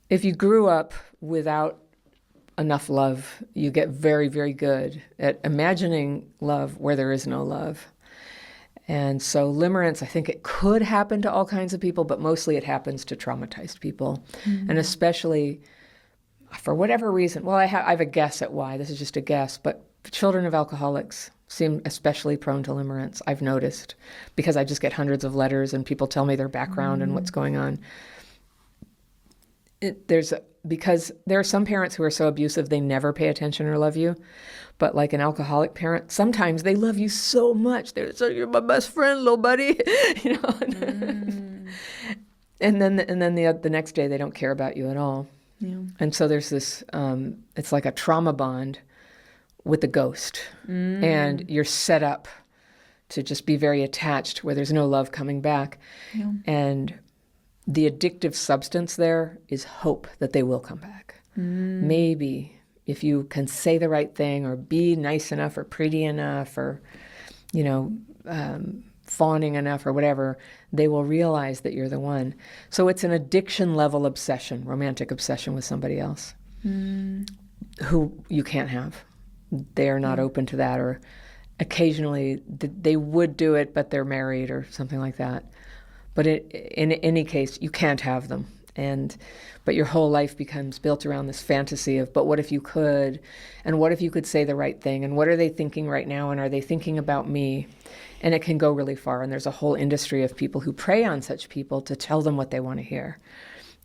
if you grew up without enough love, you get very, very good at imagining love where there is no love. And so limerence, I think it could happen to all kinds of people, but mostly it happens to traumatized people. And especially for whatever reason, well, I have a guess at why. This is just a guess, but children of alcoholics seem especially prone to limerence, I've noticed, because I just get hundreds of letters and people tell me their background and what's going on. Because there are some parents who are so abusive they never pay attention or love you. But like an alcoholic parent, sometimes they love you so much. They're so, you're my best friend, little buddy. you know. And then the next day they don't care about you at all. Yeah. And so there's this, it's like a trauma bond with the ghost. And you're set up to just be very attached where there's no love coming back. Yeah. And the addictive substance there is hope that they will come back. Maybe if you can say the right thing or be nice enough or pretty enough or, fawning enough or whatever, they will realize that you're the one. So it's an addiction level obsession, romantic obsession with somebody else who you can't have. They're not open to that, or occasionally they would do it, but they're married or something like that. But in any case, you can't have them. But your whole life becomes built around this fantasy of, but what if you could? And what if you could say the right thing? And what are they thinking right now? And are they thinking about me? And it can go really far. And there's a whole industry of people who prey on such people to tell them what they want to hear.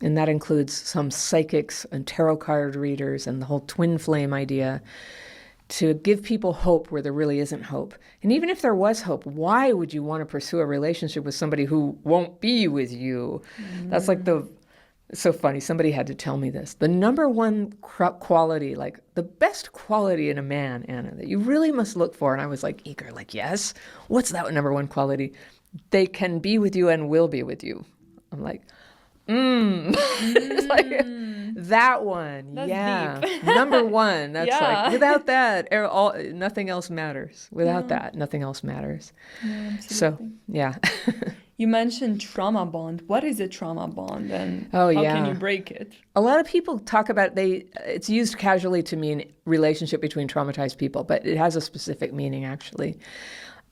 And that includes some psychics and tarot card readers and the whole twin flame idea, to give people hope where there really isn't hope. And even if there was hope, why would you want to pursue a relationship with somebody who won't be with you? That's like it's so funny. Somebody had to tell me this. The number one quality, like the best quality in a man, Anna, that you really must look for. And I was like eager, like, yes, what's that number one quality? They can be with you and will be with you. I'm like, It's like that one. That's yeah. deep. Number one. That's Yeah. like, without that, nothing else matters. Without that, nothing else matters. Yeah, So, absolutely. yeah. You mentioned trauma bond. What is a trauma bond, and Oh, how yeah. can you break it? A lot of people talk about it's used casually to mean relationship between traumatized people, but it has a specific meaning actually.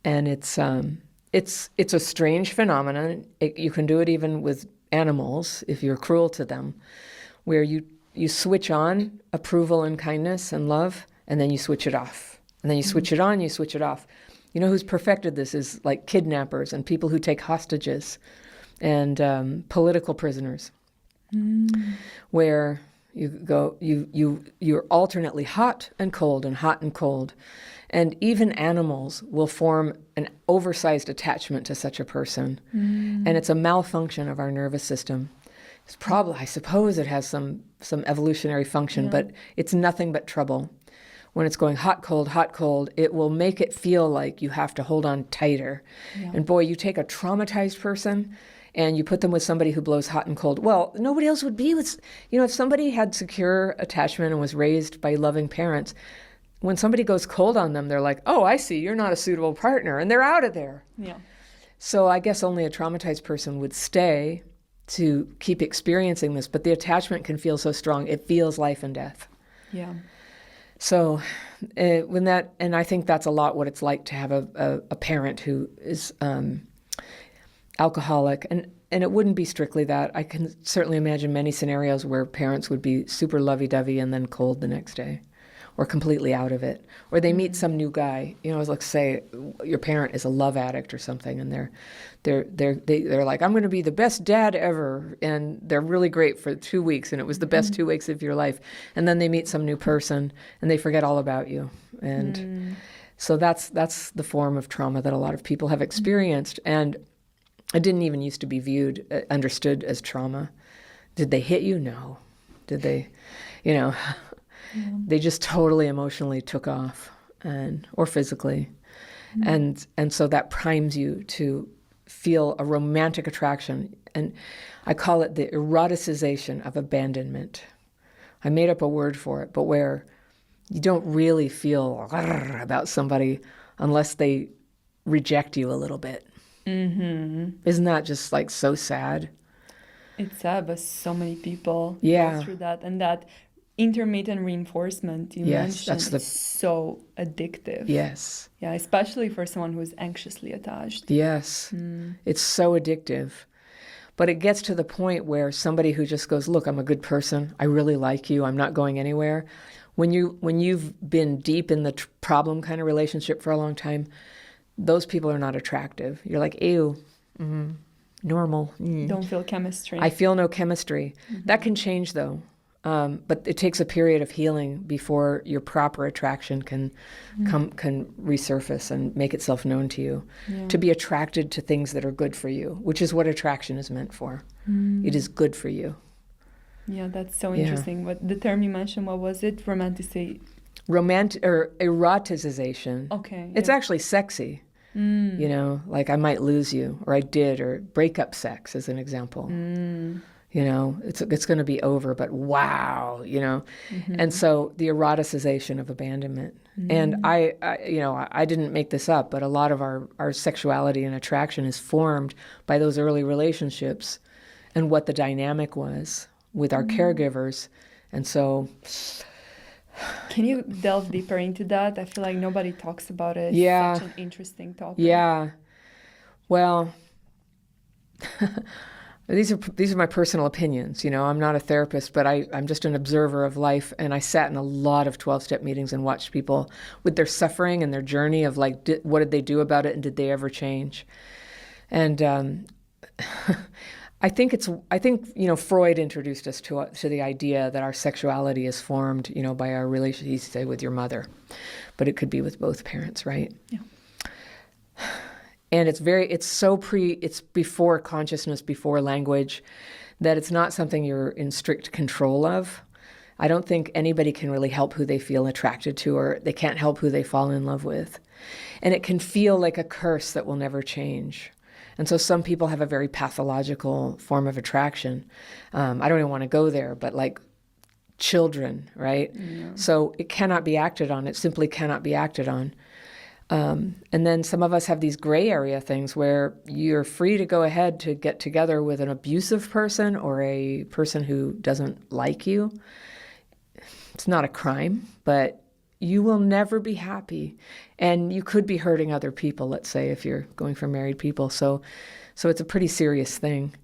And it's a strange phenomenon. You can do it even with animals if you're cruel to them, where you switch on approval and kindness and love, and then you switch it off. And then you switch it on, you switch it off. You know who's perfected this is like kidnappers and people who take hostages and political prisoners, where you're alternately hot and cold and hot and cold. And even animals will form an oversized attachment to such a person. And it's a malfunction of our nervous system. It's probably, I suppose it has some evolutionary function, but it's nothing but trouble. When it's going hot, cold, it will make it feel like you have to hold on tighter. Yeah. And boy, you take a traumatized person and you put them with somebody who blows hot and cold. Well, nobody else would be with, if somebody had secure attachment and was raised by loving parents, when somebody goes cold on them, they're like, oh, I see, you're not a suitable partner, and they're out of there. Yeah. So I guess only a traumatized person would stay to keep experiencing this, but the attachment can feel so strong, it feels life and death. Yeah. So and I think that's a lot what it's like to have a parent who is alcoholic, and it wouldn't be strictly that. I can certainly imagine many scenarios where parents would be super lovey-dovey and then cold the next day, or completely out of it, or they meet some new guy. Let's say your parent is a love addict or something, and they're like, I'm going to be the best dad ever, and they're really great for 2 weeks, and it was the best 2 weeks of your life, and then they meet some new person, and they forget all about you, and so that's the form of trauma that a lot of people have experienced, and it didn't even used to be understood as trauma. Did they hit you? No. Did they, They just totally emotionally took off, or physically. And so that primes you to feel a romantic attraction. And I call it the eroticization of abandonment. I made up a word for it, but where you don't really feel about somebody unless they reject you a little bit. Mm-hmm. Isn't that just like so sad? It's sad, but so many people Yeah. go through that. And that intermittent reinforcement you Yes, mentioned that's is so addictive. Yes. Yeah, especially for someone who is anxiously attached. Yes. It's so addictive. But it gets to the point where somebody who just goes, look, I'm a good person. I really like you. I'm not going anywhere. When you've been deep in the problem kind of relationship for a long time, those people are not attractive. You're like, ew, normal. Don't feel chemistry. I feel no chemistry. That can change though. But it takes a period of healing before your proper attraction can resurface and make itself known to you. To be attracted to things that are good for you, which is what attraction is meant for. It is good for you. Yeah, that's so interesting. What the term you mentioned, what was it? Romantic or eroticization. Okay. It's actually sexy. You know, like I might lose you, or I did, or breakup sex as an example. You know, it's going to be over, but wow, you know. And so the eroticization of abandonment. And I you know, I didn't make this up, but a lot of our sexuality and attraction is formed by those early relationships and what the dynamic was with our caregivers. And so... Can you delve deeper into that? I feel like nobody talks about it. Yeah. It's such an interesting topic. Yeah. Well... These are my personal opinions. You know, I'm not a therapist, but I'm just an observer of life. And I sat in a lot of 12-step meetings and watched people with their suffering and their journey of like, what did they do about it, and did they ever change? And I think you know, Freud introduced us to the idea that our sexuality is formed, you know, by our relationship. He used to say with your mother, but it could be with both parents, right? Yeah. And it's before consciousness, before language, that it's not something you're in strict control of. I don't think anybody can really help who they feel attracted to, or they can't help who they fall in love with. And it can feel like a curse that will never change. And so some people have a very pathological form of attraction. I don't even want to go there, but like children, right? Yeah. So it cannot be acted on. It simply cannot be acted on. And then some of us have these gray area things where you're free to go ahead to get together with an abusive person or a person who doesn't like you. It's not a crime, but you will never be happy. And you could be hurting other people, let's say, if you're going for married people. So it's a pretty serious thing.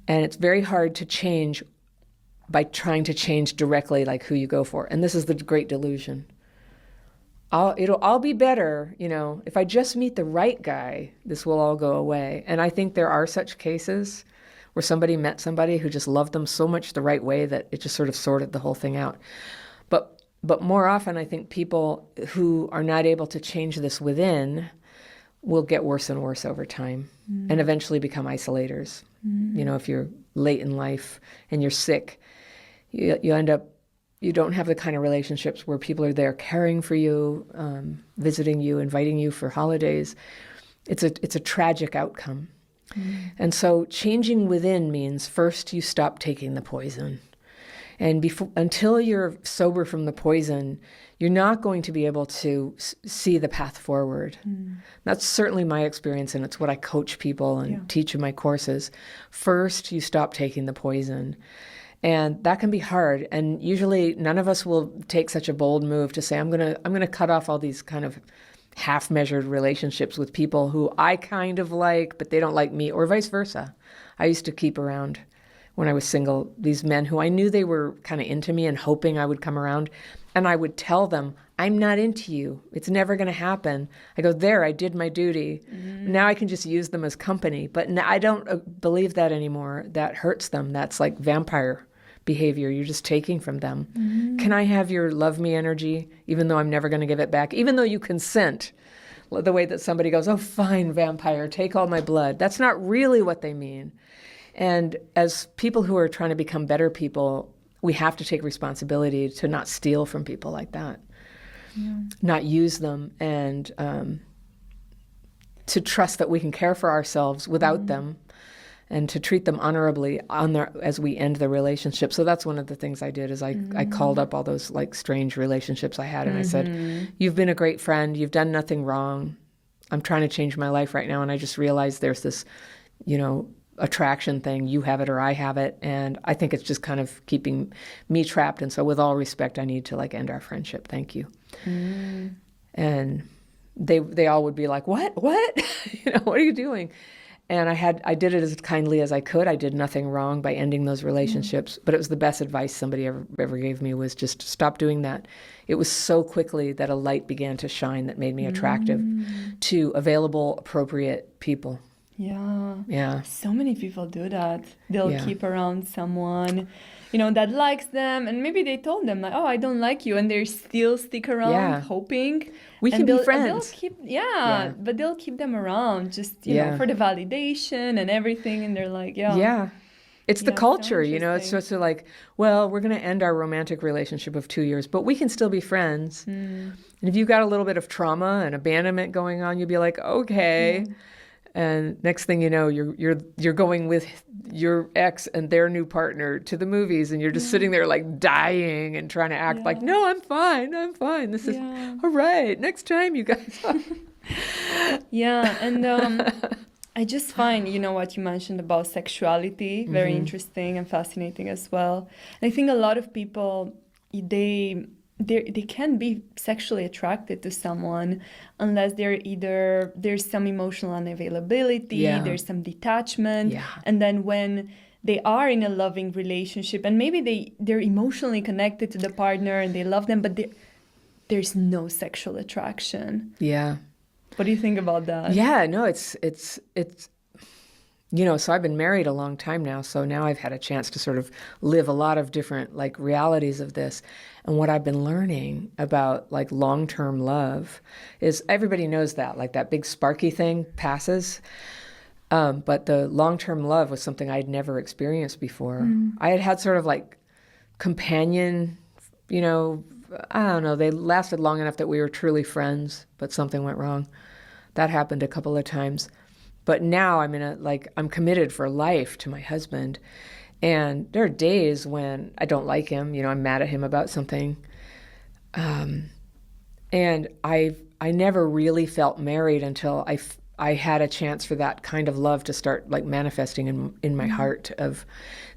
And it's very hard to change by trying to change directly like who you go for. And this is the great delusion. It'll all be better, you know, if I just meet the right guy, this will all go away. And I think there are such cases where somebody met somebody who just loved them so much the right way that it just sort of sorted the whole thing out. But more often, I think people who are not able to change this within will get worse and worse over time and eventually become isolators. You know, if you're late in life and you're sick, you end up, you don't have the kind of relationships where people are there caring for you, visiting you, inviting you for holidays. It's a tragic outcome. And so changing within means first you stop taking the poison. And until you're sober from the poison, you're not going to be able to see the path forward. That's certainly my experience, and it's what I coach people and teach in my courses. First, you stop taking the poison. And that can be hard. And usually none of us will take such a bold move to say, I'm gonna cut off all these kind of half-measured relationships with people who I kind of like, but they don't like me, or vice versa. I used to keep around, when I was single, these men who I knew they were kind of into me and hoping I would come around. And I would tell them, I'm not into you. It's never going to happen. I go, there, I did my duty. Now I can just use them as company. But I don't believe that anymore. That hurts them. That's like vampire behavior. You're just taking from them. Can I have your love me energy, even though I'm never going to give it back? Even though you consent, the way that somebody goes, oh, fine, vampire, take all my blood. That's not really what they mean. And as people who are trying to become better people, we have to take responsibility to not steal from people like that, not use them, and to trust that we can care for ourselves without them, and to treat them honorably as we end the relationship. So that's one of the things I did is I called up all those like strange relationships I had, and I said, you've been a great friend. You've done nothing wrong. I'm trying to change my life right now, and I just realized there's this, you know, attraction thing. You have it or I have it. And I think it's just kind of keeping me trapped. And so with all respect, I need to like end our friendship. Thank you. And they all would be like, what? You know, what are you doing? And I did it as kindly as I could. I did nothing wrong by ending those relationships, but it was the best advice somebody ever gave me, was just stop doing that. It was so quickly that a light began to shine that made me attractive to available, appropriate people. Yeah. So many people do that. They'll keep around someone, you know, that likes them, and maybe they told them like, oh, I don't like you, and they still stick around hoping we can be friends. They'll keep, but they'll keep them around just, you know, for the validation and everything, and they're like, it's the culture, you know. It's just like, well, we're going to end our romantic relationship of 2 years, but we can still be friends. And if you've got a little bit of trauma and abandonment going on, you'll be like, okay. And next thing you know, you're going with your ex and their new partner to the movies, and you're just sitting there like dying and trying to act like, no, I'm fine. This is all right. Next time, you guys. And I just find, you know, what you mentioned about sexuality very interesting and fascinating as well. And I think a lot of people, they can be sexually attracted to someone unless there's some emotional unavailability, there's some detachment. And then when they are in a loving relationship and maybe they're emotionally connected to the partner and they love them, but there's no sexual attraction. What do you think about that? No, it's you know, so I've been married a long time now, so now I've had a chance to sort of live a lot of different like realities of this. And what I've been learning about like long-term love is, everybody knows that, like that big sparky thing passes. But the long-term love was something I'd never experienced before. I had sort of like companion, you know, I don't know, they lasted long enough that we were truly friends, but something went wrong. That happened a couple of times. But now I'm committed for life to my husband. And there are days when I don't like him, you know, I'm mad at him about something. And I never really felt married until I had a chance for that kind of love to start like manifesting in my heart, of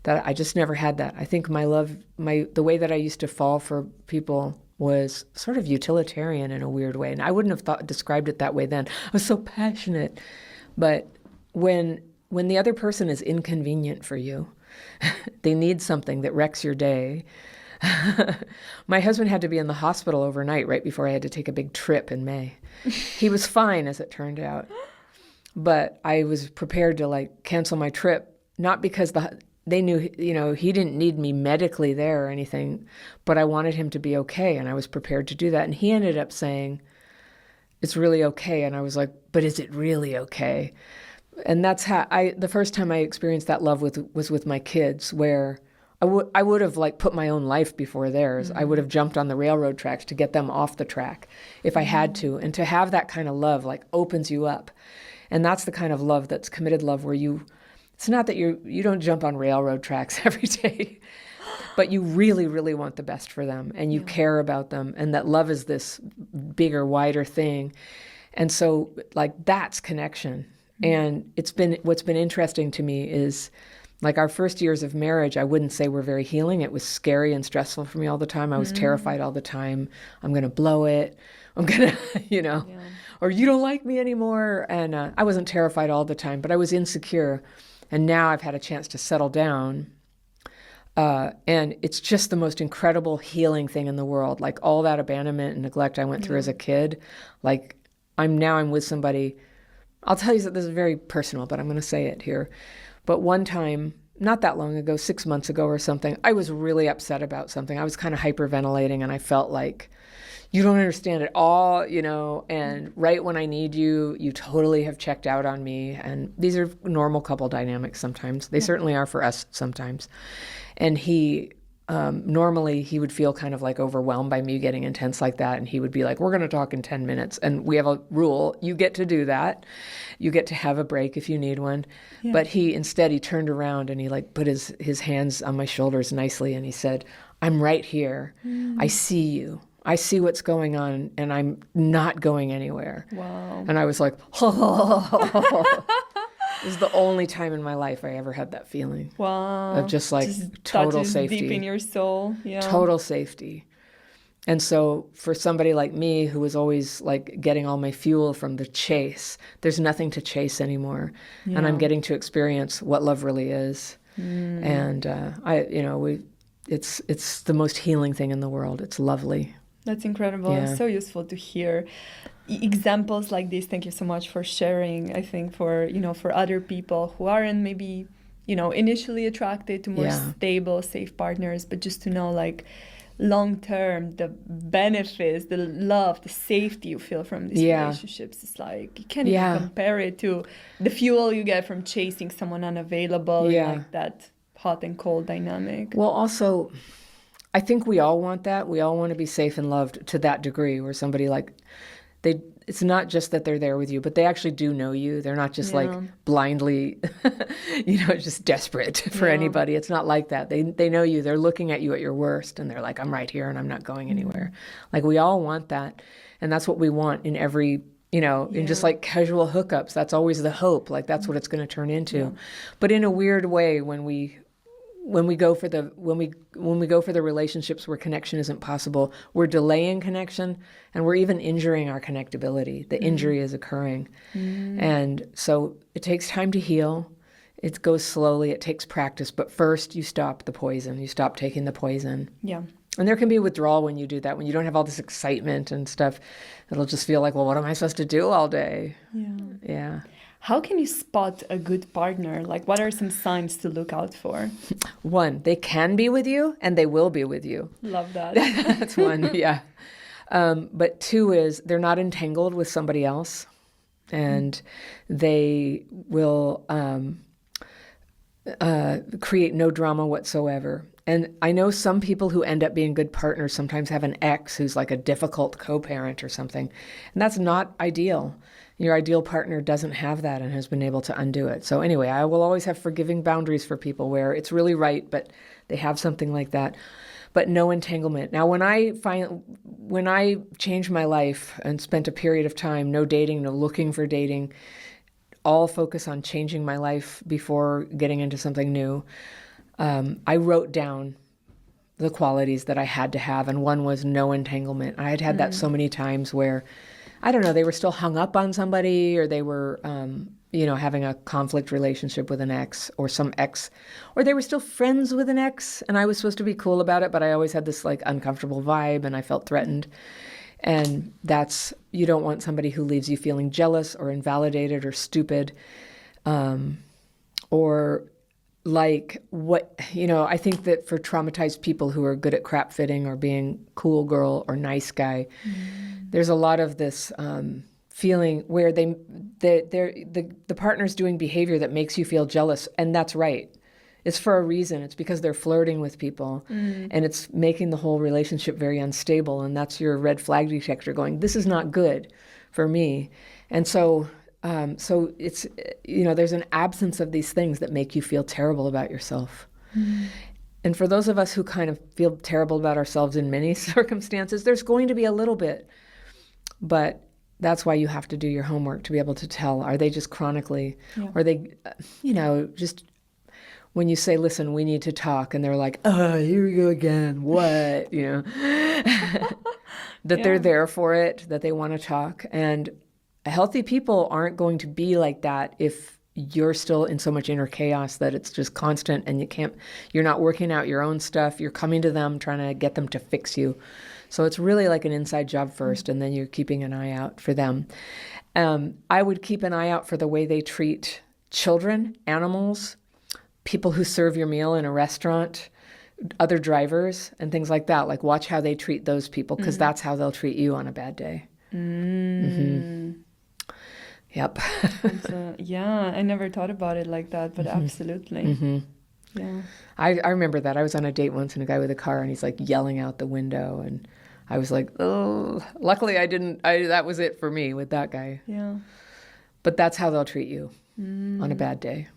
that. I just never had that. I think the way that I used to fall for people was sort of utilitarian in a weird way. And I wouldn't have described it that way then. I was so passionate. But when the other person is inconvenient for you, they need something that wrecks your day. My husband had to be in the hospital overnight right before I had to take a big trip in May. He was fine, as it turned out. But I was prepared to like cancel my trip, not because they knew, you know, he didn't need me medically there or anything, but I wanted him to be okay, and I was prepared to do that. And he ended up saying, it's really okay. And I was like, but is it really okay? And that's how the first time I experienced that love was with my kids, where I would have like put my own life before theirs. I would have jumped on the railroad tracks to get them off the track if I had to. And to have that kind of love like opens you up. And that's the kind of love that's committed love, where it's not that you don't jump on railroad tracks every day, but you really, really want the best for them, and you care about them, and that love is this bigger, wider thing. And so like that's connection. And what's been interesting to me is like our first years of marriage, I wouldn't say were very healing. It was scary and stressful for me all the time. I was terrified all the time. I'm going to blow it. I'm going to, you know, or you don't like me anymore. And I wasn't terrified all the time, but I was insecure. And now I've had a chance to settle down. And it's just the most incredible healing thing in the world. Like all that abandonment and neglect I went through as a kid, like I'm with somebody. I'll tell you that this is very personal, but I'm going to say it here. But one time, not that long ago, 6 months ago or something, I was really upset about something. I was kind of hyperventilating, and I felt like, you don't understand it all, you know, and right when I need you, you totally have checked out on me. And these are normal couple dynamics sometimes. They certainly are for us sometimes. And normally he would feel kind of like overwhelmed by me getting intense like that. And he would be like, we're going to talk in 10 minutes. And we have a rule. You get to do that. You get to have a break if you need one. Yeah. But he turned around and he like put his hands on my shoulders nicely. And he said, I'm right here. I see you. I see what's going on, and I'm not going anywhere. Wow. And I was like, oh. This is the only time in my life I ever had that feeling Wow. of just like total touches safety. deep in your soul. Yeah. Total safety. And so for somebody like me who was always like getting all my fuel from the chase, there's nothing to chase anymore. Yeah. And I'm getting to experience what love really is. And it's the most healing thing in the world. It's lovely. That's incredible. Yeah. It's so useful to hear examples like this. Thank you so much for sharing. I think for other people who aren't maybe, initially attracted to more stable, safe partners, but just to know like long term the benefits, the love, the safety you feel from these relationships is like you can't even compare it to the fuel you get from chasing someone unavailable, like that hot and cold dynamic. Well, also, I think we all want that. We all want to be safe and loved to that degree where somebody like it's not just that they're there with you, but they actually do know you. They're not just like blindly, just desperate for anybody. It's not like that. They know you. They're looking at you at your worst and they're like, I'm right here and I'm not going anywhere. Like we all want that. And that's what we want in every, in just like casual hookups. That's always the hope. Like that's what it's going to turn into. Yeah. But in a weird way, when we go for the relationships where connection isn't possible, we're delaying connection and we're even injuring our connectability. The injury is occurring. And so it takes time to heal. It goes slowly. It takes practice. But first you stop the poison. You stop taking the poison. Yeah. And there can be withdrawal when you do that, when you don't have all this excitement and stuff. It'll just feel like, well, what am I supposed to do all day? Yeah. Yeah. How can you spot a good partner? Like, what are some signs to look out for? One, they can be with you and they will be with you. Love that. That's one, yeah. But two is they're not entangled with somebody else and they will create no drama whatsoever. And I know some people who end up being good partners sometimes have an ex who's like a difficult co-parent or something. And that's not ideal. Your ideal partner doesn't have that and has been able to undo it. So anyway, I will always have forgiving boundaries for people where it's really right, but they have something like that. But no entanglement. Now, when I changed my life and spent a period of time, no dating, no looking for dating, all focus on changing my life before getting into something new, I wrote down the qualities that I had to have, and one was no entanglement. I had that so many times where, I don't know, they were still hung up on somebody or they were, having a conflict relationship with an ex or some ex, or they were still friends with an ex and I was supposed to be cool about it, but I always had this like uncomfortable vibe and I felt threatened. And you don't want somebody who leaves you feeling jealous or invalidated or stupid, or like I think that for traumatized people who are good at crap fitting or being cool girl or nice guy, there's a lot of this feeling where the partner's doing behavior that makes you feel jealous, and that's right. It's for a reason. It's because they're flirting with people, and it's making the whole relationship very unstable, and that's your red flag detector going, this is not good for me. And so it's, there's an absence of these things that make you feel terrible about yourself. And for those of us who kind of feel terrible about ourselves in many circumstances, there's going to be a little bit. But that's why you have to do your homework to be able to tell, are they just chronically, or they, just when you say, listen, we need to talk, and they're like, oh, here we go again, what, that they're there for it, that they want to talk. And healthy people aren't going to be like that if you're still in so much inner chaos that it's just constant and you're not working out your own stuff. You're coming to them, trying to get them to fix you. So it's really like an inside job first, and then you're keeping an eye out for them. I would keep an eye out for the way they treat children, animals, people who serve your meal in a restaurant, other drivers, and things like that. Like watch how they treat those people, because that's how they'll treat you on a bad day. Yep. I never thought about it like that, but absolutely. Yeah. I remember that. I was on a date once, and a guy with a car, and he's like yelling out the window, and I was like, oh, luckily that was it for me with that guy. Yeah. But that's how they'll treat you on a bad day.